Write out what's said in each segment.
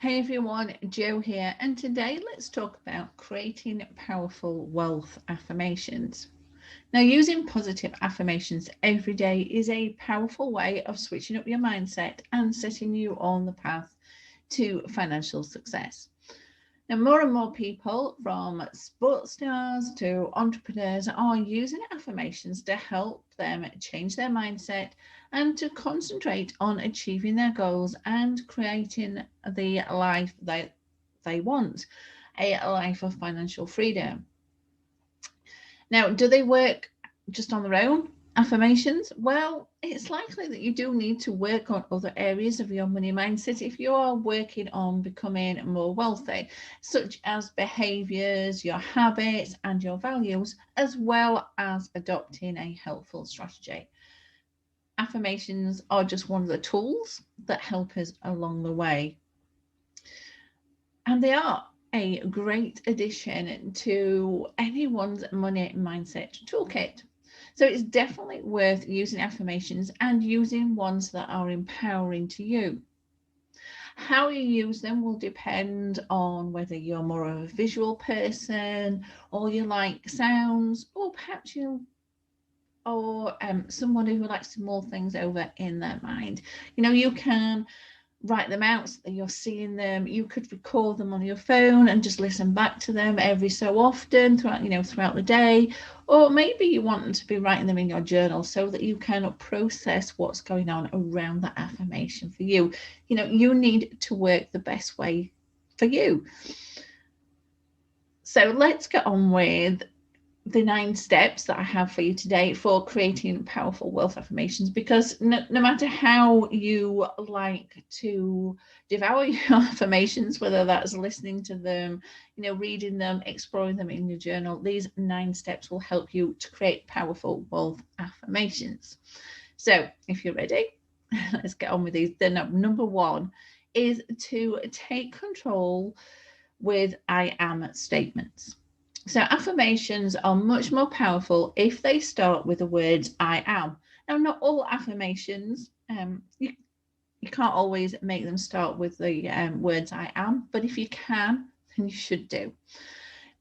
Hey everyone, Joe here, and today let's talk about creating powerful wealth affirmations. Now, using positive affirmations every day is a powerful way of switching up your mindset and setting you on the path to financial success. Now, more and more people, from sports stars to entrepreneurs, are using affirmations to help them change their mindset and to concentrate on achieving their goals and creating the life that they want, a life of financial freedom. Now, do they work just on their own? Affirmations? Well, it's likely that you do need to work on other areas of your money mindset if you are working on becoming more wealthy, such as behaviors, your habits, and your values, as well as adopting a helpful strategy. Affirmations are just one of the tools that help us along the way, and they are a great addition to anyone's money mindset toolkit. So it's definitely worth using affirmations and using ones that are empowering to you. How you use them will depend on whether you're more of a visual person or you like sounds, or perhaps someone who likes to mull things over in their mind. You can write them out so that you're seeing them. You could record them on your phone and just listen back to them every so often throughout the day. Or maybe you want to be writing them in your journal so that you can process what's going on around that affirmation for you. You need to work the best way for you. So let's get on with the 9 steps that I have for you today for creating powerful wealth affirmations, because no matter how you like to devour your affirmations, whether that's listening to them, reading them, exploring them in your journal, these 9 steps will help you to create powerful wealth affirmations. So if you're ready, let's get on with these. The number 1 is to take control with I am statements. So affirmations are much more powerful if they start with the words I am. Now, not all affirmations, you can't always make them start with the words I am, but if you can, then you should do.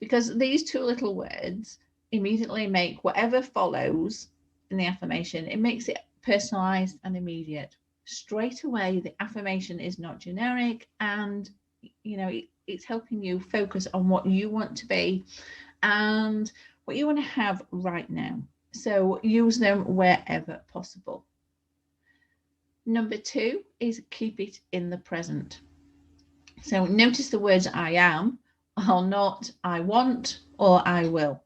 Because these 2 little words immediately make whatever follows in the affirmation, it makes it personalized and immediate. Straight away, the affirmation is not generic, and it's helping you focus on what you want to be and what you want to have right now. So use them wherever possible. Number 2 is keep it in the present. So notice the words I am are not I want or I will.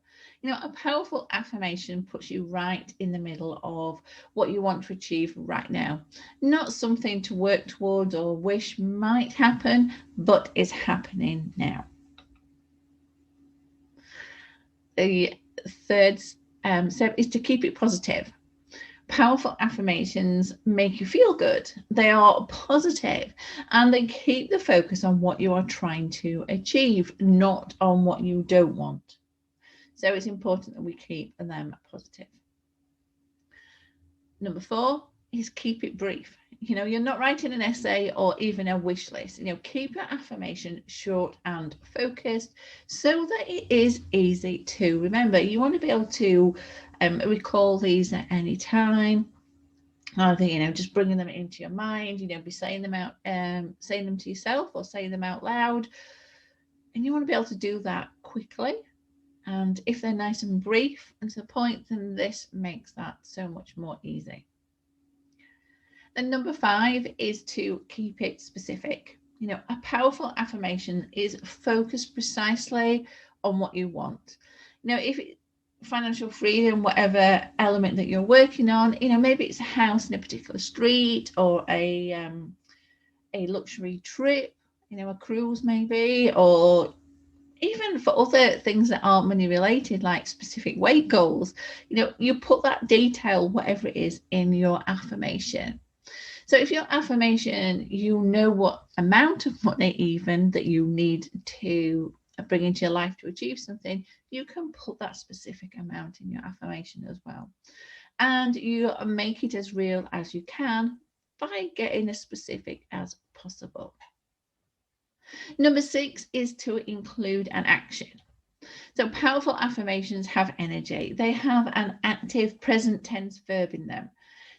A powerful affirmation puts you right in the middle of what you want to achieve right now. Not something to work towards or wish might happen, but is happening now. The 3rd step is to keep it positive. Powerful affirmations make you feel good. They are positive and they keep the focus on what you are trying to achieve, not on what you don't want. So it's important that we keep them positive. Number 4 is keep it brief. You're not writing an essay or even a wish list. Keep your affirmation short and focused so that it is easy to remember. You want to be able to recall these at any time. Either, just bringing them into your mind, be saying them out, saying them to yourself or saying them out loud. And you want to be able to do that quickly. And if they're nice and brief and to the point, then this makes that so much more easy. And number 5 is to keep it specific. A powerful affirmation is focused precisely on what you want. If financial freedom, whatever element that you're working on, maybe it's a house in a particular street or a luxury trip, a cruise maybe, or even for other things that aren't money related, like specific weight goals, you put that detail, whatever it is, in your affirmation. So if your affirmation, what amount of money even that you need to bring into your life to achieve something, you can put that specific amount in your affirmation as well. And you make it as real as you can by getting as specific as possible. Number 6 is to include an action. So powerful affirmations have energy. They have an active present tense verb in them.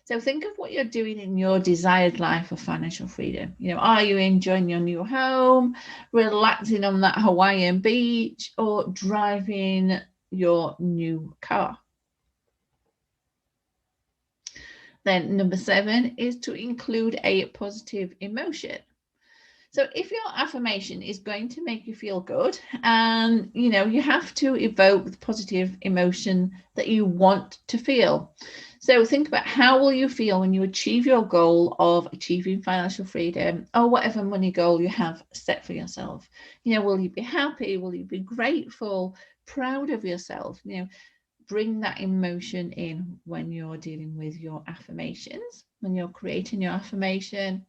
So think of what you're doing in your desired life of financial freedom. Are you enjoying your new home, relaxing on that Hawaiian beach, or driving your new car? Then number 7 is to include a positive emotion. So if your affirmation is going to make you feel good, and you have to evoke the positive emotion that you want to feel. So think about, how will you feel when you achieve your goal of achieving financial freedom, or whatever money goal you have set for yourself? Will you be happy? Will you be grateful, proud of yourself? Bring that emotion in when you're dealing with your affirmations, when you're creating your affirmation.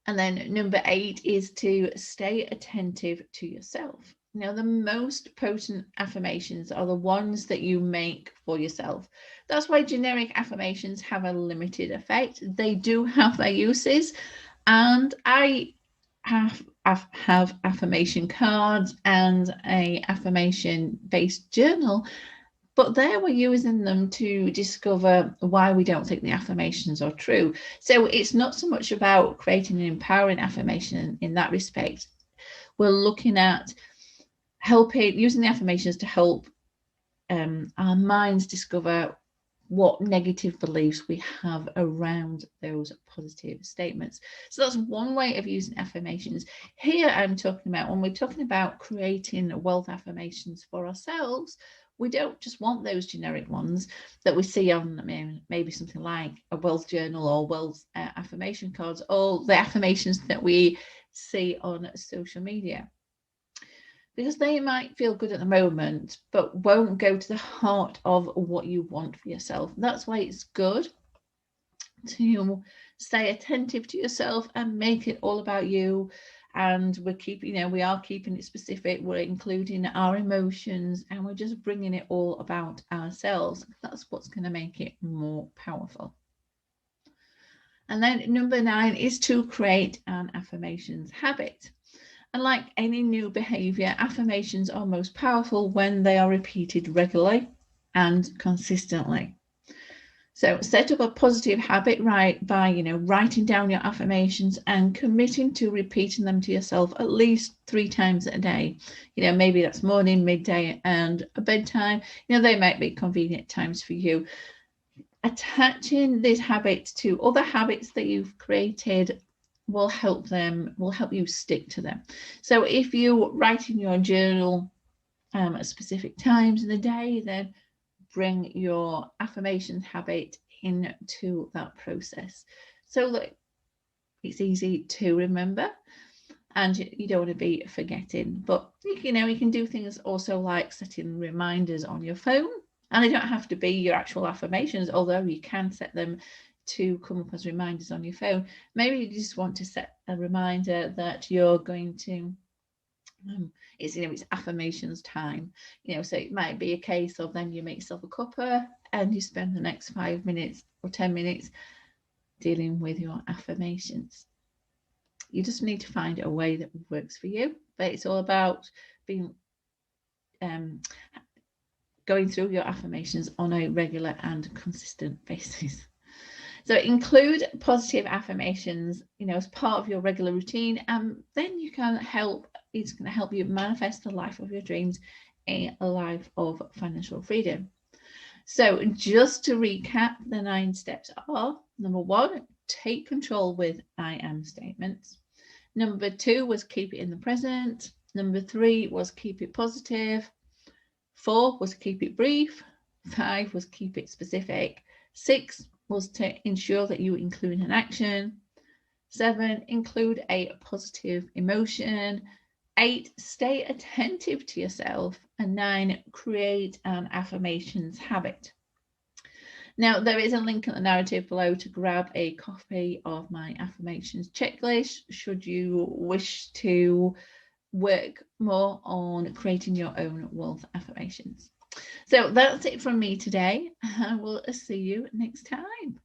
And then number 8 is to stay attentive to yourself. Now, the most potent affirmations are the ones that you make for yourself. That's why generic affirmations have a limited effect. They do have their uses, and I have affirmation cards and a affirmation-based journal. But there we're using them to discover why we don't think the affirmations are true. So it's not so much about creating an empowering affirmation in that respect. We're looking at using the affirmations to help our minds discover what negative beliefs we have around those positive statements. So that's one way of using affirmations. Here I'm talking about, when we're talking about creating wealth affirmations for ourselves, we don't just want those generic ones that we see on maybe something like a wealth journal or wealth affirmation cards, or the affirmations that we see on social media, because they might feel good at the moment but won't go to the heart of what you want for yourself. That's why it's good to stay attentive to yourself and make it all about you. And we are keeping it specific. We're including our emotions, and we're just bringing it all about ourselves. That's what's going to make it more powerful. And then number 9 is to create an affirmations habit. And like any new behavior, affirmations are most powerful when they are repeated regularly and consistently. So set up a positive habit by writing down your affirmations and committing to repeating them to yourself at least 3 times a day. Maybe that's morning, midday, and a bedtime. They might be convenient times for you. Attaching these habits to other habits that you've created will help you stick to them. So if you write in your journal at specific times in the day, then bring your affirmations habit into that process so that it's easy to remember and you don't want to be forgetting. But you can do things also like setting reminders on your phone, and they don't have to be your actual affirmations, although you can set them to come up as reminders on your phone. Maybe you just want to set a reminder that you're going to it's affirmations time, so it might be a case of then you make yourself a cuppa and you spend the next 5 minutes or 10 minutes dealing with your affirmations. You just need to find a way that works for you, but it's all about being going through your affirmations on a regular and consistent basis. So include positive affirmations, as part of your regular routine, and then it's going to help you manifest the life of your dreams, a life of financial freedom. So just to recap, the 9 steps are: number 1, take control with I am statements. Number 2 was keep it in the present. Number 3 was keep it positive. 4 was keep it brief. 5 was keep it specific. 6 was to ensure that you include an action. 7, include a positive emotion. 8, stay attentive to yourself. And 9, create an affirmations habit. Now, there is a link in the narrative below to grab a copy of my affirmations checklist should you wish to work more on creating your own wealth affirmations. So that's it from me today. I will see you next time.